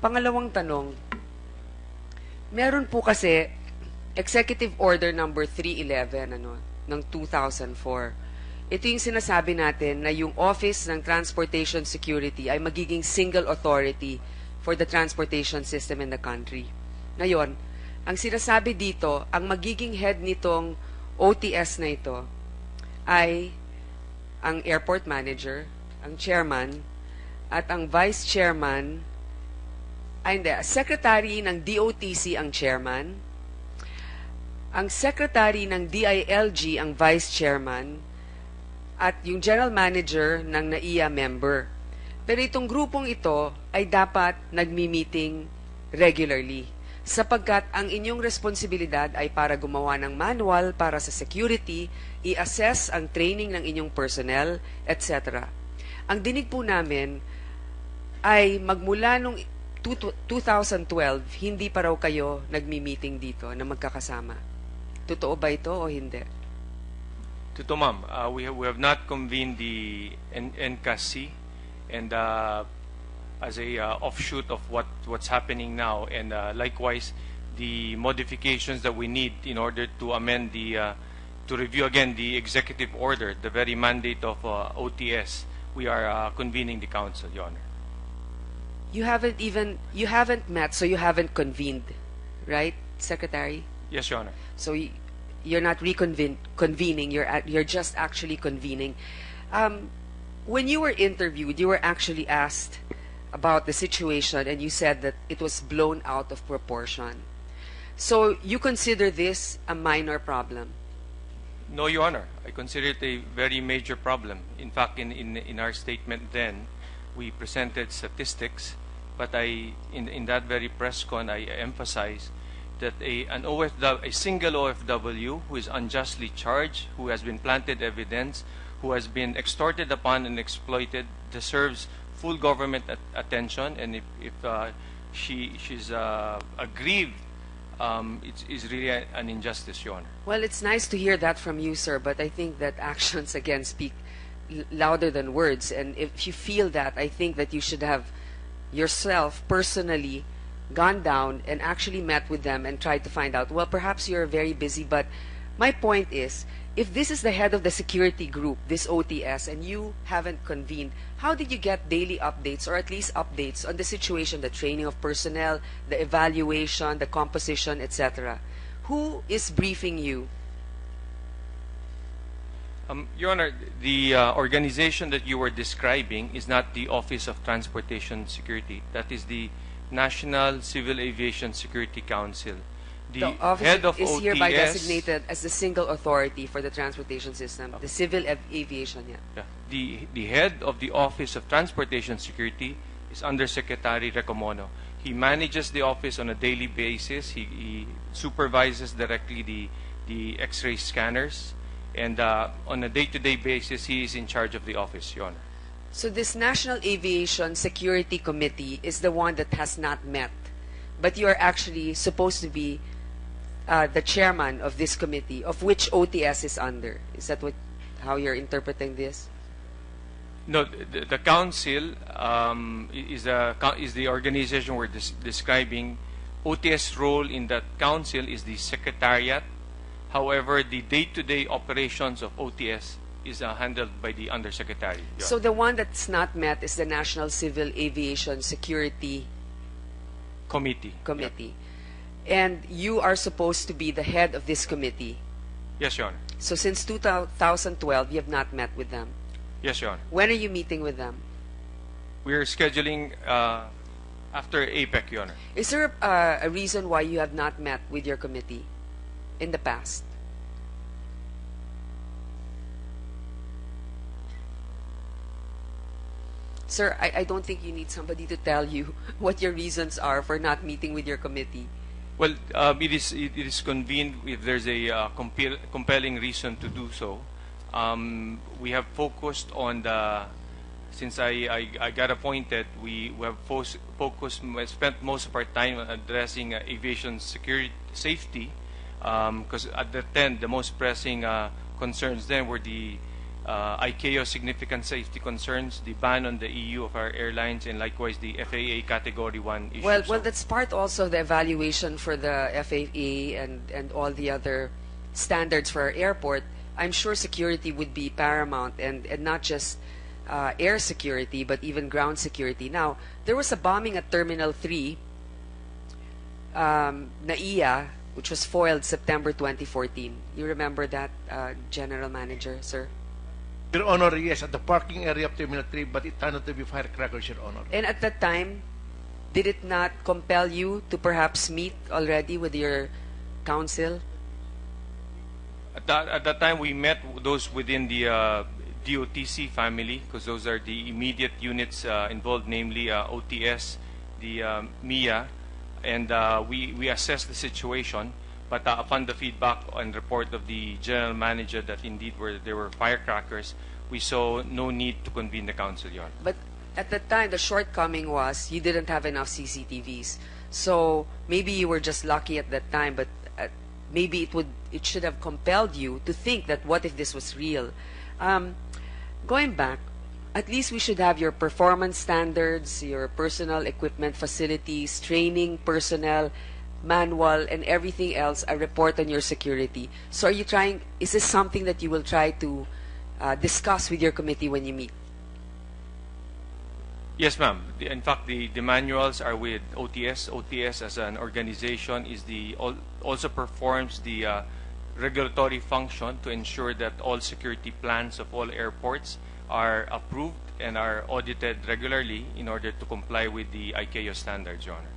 Pangalawang tanong, meron po kasi Executive Order number 311 ng 2004. Ito yung sinasabi natin na yung Office ng Transportation Security ay magiging single authority for the transportation system in the country. Ngayon, ang sinasabi dito, ang magiging head nitong OTS na ito ay ang airport manager, ang chairman, at ang vice chairman, secretary ng DOTC ang chairman, ang secretary ng DILG ang vice chairman, at yung general manager ng NAIA member. Pero itong grupong ito ay dapat nagmi-meeting regularly sapagkat ang inyong responsibilidad ay para gumawa ng manual para sa security, i-assess ang training ng inyong personnel, etc. Ang dinig po namin ay magmula nung 2012, hindi pa raw kayo nagmi-meeting dito na magkakasama. Totoo ba ito o hindi? Totoo, ma'am. We have not convened the NCAC and as a offshoot of what's happening now, and likewise the modifications that we need in order to amend the to review again the executive order, the very mandate of OTS. We are convening the council, Your Honor. You haven't met, so you haven't convened, right, Secretary? Yes, Your Honor. So you're not convening. You're just actually convening. When you were interviewed, you were actually asked about the situation, and you said that it was blown out of proportion. So you consider this a minor problem? No, Your Honor. I consider it a very major problem. In fact, in our statement then, we presented statistics, but in that very press con, I emphasized that a single OFW who is unjustly charged, who has been planted evidence, who has been extorted upon and exploited, deserves full government attention. And if she's aggrieved, it's really an injustice, Your Honor. Well, it's nice to hear that from you, sir, but I think that actions again speak louder than words. And if you feel that, I think that you should have yourself personally gone down and actually met with them and tried to find out. Well, perhaps you're very busy, but my point is, if this is the head of the security group, this OTS, and you haven't convened, how did you get daily updates, or at least updates on the situation, the training of personnel, the evaluation, the composition, etc.? Who is briefing you? Your Honor, the organization that you were describing is not the Office of Transportation Security. That is the National Civil Aviation Security Council. The office head of is OTS, hereby designated as the single authority for the transportation system, the civil aviation. Yeah. The head of the Office of Transportation Security is Undersecretary Recomono. He manages the office on a daily basis. He supervises directly the X-ray scanners, and on a day-to-day basis, he is in charge of the office, Your Honor. So this National Aviation Security Committee is the one that has not met, but you are actually supposed to be the chairman of this committee, of which OTS is under. Is that how you're interpreting this? No, the council is the organization we're describing. OTS role in that council is the secretariat. However, the day-to-day operations of OTS is handled by the undersecretary. Yeah. So the one that's not met is the National Civil Aviation Security Committee. Yeah. And you are supposed to be the head of this committee. Yes, Your Honor. So since 2012, you have not met with them. Yes, Your Honor. When are you meeting with them? We are scheduling after APEC, Your Honor. Is there a reason why you have not met with your committee in the past? Sir, I don't think you need somebody to tell you what your reasons are for not meeting with your committee. Well, it is convened if there's a compelling reason to do so. We have focused on since I got appointed, we have spent most of our time addressing aviation security, safety, because at the most pressing concerns then were the ICAO significant safety concerns, the ban on the EU of our airlines, and likewise the FAA Category 1 issue. Well, that's part also of the evaluation for the FAA and all the other standards for our airport. I'm sure security would be paramount, and not just air security, but even ground security. Now, there was a bombing at Terminal 3, NAIA, which was foiled September 2014. You remember that, General Manager, sir? Your Honor, yes, at the parking area of Terminal 3, but it turned out to be firecrackers, Your Honor. And at that time, did it not compel you to perhaps meet already with your counsel? At that time, we met those within the DOTC family, because those are the immediate units involved, namely OTS, the MIA, and we assessed the situation. But upon the feedback and report of the general manager that indeed there were firecrackers, we saw no need to convene the council, Your Honor. But at that time, the shortcoming was you didn't have enough CCTVs. So maybe you were just lucky at that time, but maybe it should have compelled you to think that what if this was real? Going back, at least we should have your performance standards, your personal equipment facilities, training personnel, manual, and everything else, a report on your security. So is this something that you will try to discuss with your committee when you meet? Yes, ma'am. In fact, the manuals are with OTS. OTS as an organization also performs the regulatory function to ensure that all security plans of all airports are approved and are audited regularly in order to comply with the ICAO standards, Your Honor.